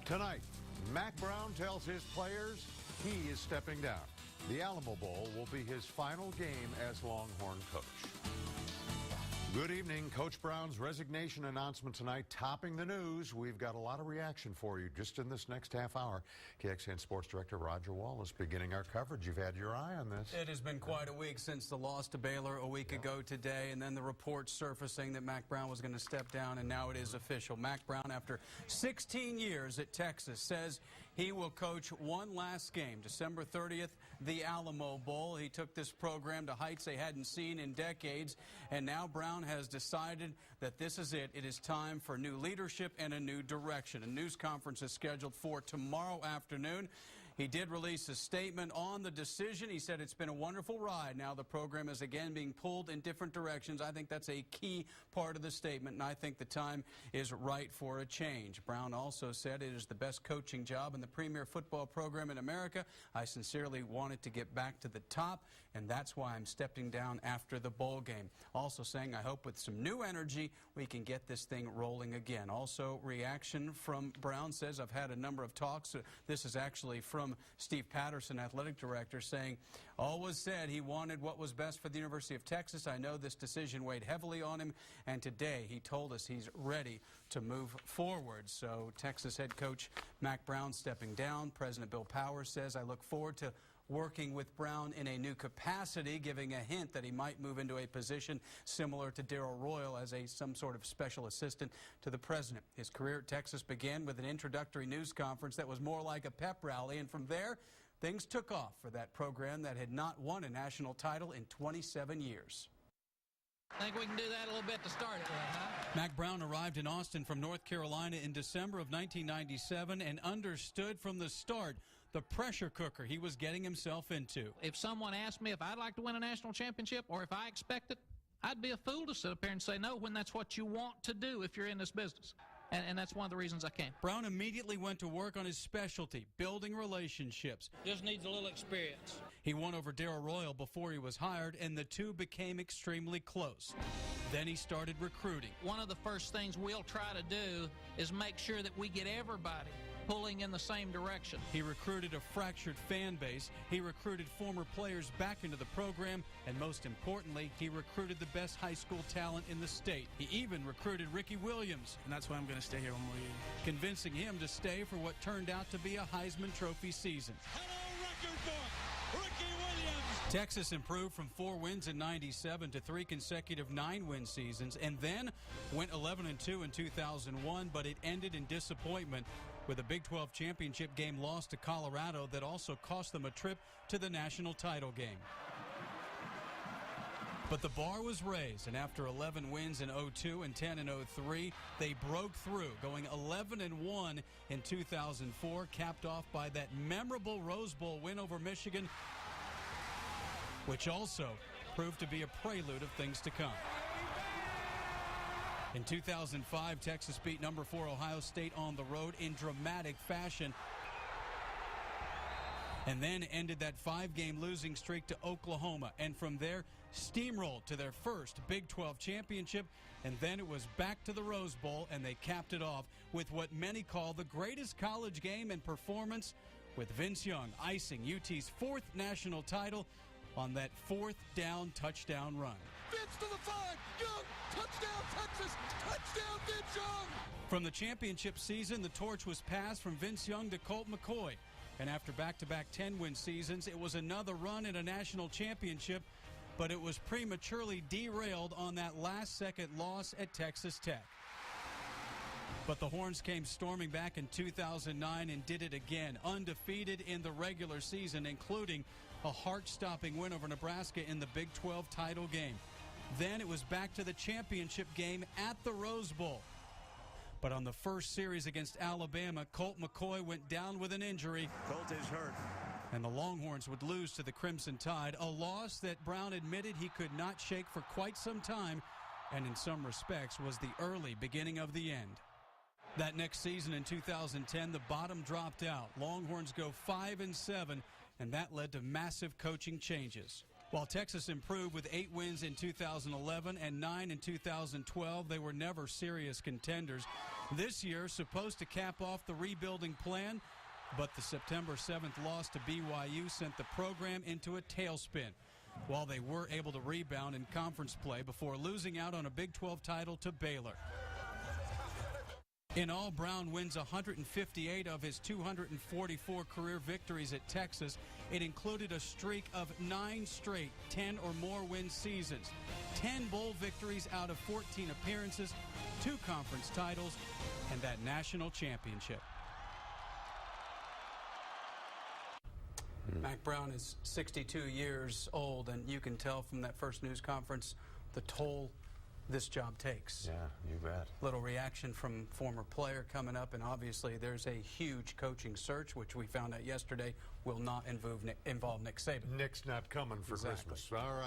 Tonight, Mack Brown tells his players he is stepping down. The Alamo Bowl will be his final game as Longhorn coach. Good evening. Coach Brown's resignation announcement tonight topping the news. We've got a lot of reaction for you just in this next half hour. KXAN Sports Director Roger Wallace beginning our coverage. You've had your eye on this. It has been quite a week since the loss to Baylor a week ago today, and then the reports surfacing that Mack Brown was going to step down, and now it is official. Mack Brown, after 16 years at Texas, says he will coach one last game, December 30th, the Alamo Bowl. He took this program to heights they hadn't seen in decades, and now Brown has decided that this is it. It is time for new leadership and a new direction. A news conference is scheduled for tomorrow afternoon. He did release a statement on the decision. He said it's been a wonderful ride. Now the program is again being pulled in different directions. I think that's a key part of the statement, and I think the time is right for a change. Brown also said it is the best coaching job in the premier football program in America. I sincerely wanted to get back to the top, and that's why I'm stepping down after the bowl game. Also saying, I hope with some new energy we can get this thing rolling again. Also, reaction from Brown says, I've had a number of talks. This is actually from Steve Patterson, athletic director, saying, always said he wanted what was best for the University of Texas. I know this decision weighed heavily on him, and today he told us he's ready to move forward. So Texas head coach Mack Brown stepping down. President Bill Powers says, I look forward to working with Brown in a new capacity, giving a hint that he might move into a position similar to Darrell Royal as some sort of special assistant to the president. His career at Texas began with an introductory news conference that was more like a pep rally, and from there, things took off for that program that had not won a national title in 27 years. I think we can do that a little bit to start it with, huh? Mack Brown arrived in Austin from North Carolina in December of 1997 and understood from the start the pressure cooker he was getting himself into. If someone asked me if I'd like to win a national championship or if I expect it, I'd be a fool to sit up here and say no when that's what you want to do if you're in this business. And that's one of the reasons I came. Brown immediately went to work on his specialty, building relationships. Just needs a little experience. He won over Darrell Royal before he was hired, and the two became extremely close. Then he started recruiting. One of the first things we'll try to do is make sure that we get everybody pulling in the same direction. He recruited a fractured fan base. He recruited former players back into the program, and most importantly, he recruited the best high school talent in the state. He even recruited Ricky Williams, and that's why I'm going to stay here one more year, convincing him to stay for what turned out to be a Heisman Trophy season. Hello, record book, Ricky Williams. Texas improved from 4 wins in 97 to 3 consecutive 9-win seasons, and then went 11-2 in 2001, but it ended in disappointment with a Big 12 championship game loss to Colorado that also cost them a trip to the national title game. But the bar was raised, and after 11 wins in 02 and 10 in 03, they broke through, going 11-1 in 2004, capped off by that memorable Rose Bowl win over Michigan, which also proved to be a prelude of things to come. In 2005, Texas beat number 4 Ohio State on the road in dramatic fashion, and then ended that 5-game losing streak to Oklahoma, and from there steamrolled to their first Big 12 championship, and then it was back to the Rose Bowl, and they capped it off with what many call the greatest college game and performance, with Vince Young icing UT's 4th national title on that 4th down touchdown run. Vince to the 5, Young, touchdown Texas, touchdown Vince Young. From the championship season, the torch was passed from Vince Young to Colt McCoy. And after back-to-back 10-win seasons, it was another run at a national championship, but it was prematurely derailed on that last-second loss at Texas Tech. But the Horns came storming back in 2009 and did it again, undefeated in the regular season, including a heart-stopping win over Nebraska in the Big 12 title game. Then it was back to the championship game at the Rose Bowl. But on the first series against Alabama, Colt McCoy went down with an injury. Colt is hurt. And the Longhorns would lose to the Crimson Tide, a loss that Brown admitted he could not shake for quite some time, and in some respects was the early beginning of the end. That next season in 2010, the bottom dropped out. Longhorns go 5-7, and that led to massive coaching changes. While Texas improved with 8 wins in 2011 and 9 in 2012, they were never serious contenders. This year, supposed to cap off the rebuilding plan, but the September 7th loss to BYU sent the program into a tailspin. While they were able to rebound in conference play before losing out on a Big 12 title to Baylor. In all, Brown wins 158 of his 244 career victories at Texas. It included a streak of 9 straight 10 or more win seasons, 10 bowl victories out of 14 appearances, 2 conference titles, and that national championship. Mack Brown is 62 years old, and you can tell from that first news conference the toll this job takes. Yeah, you bet. Little reaction from former player coming up, and obviously there's a huge coaching search, which we found out yesterday will not involve Nick Saban. Nick's not coming for Exactly. Christmas. All right.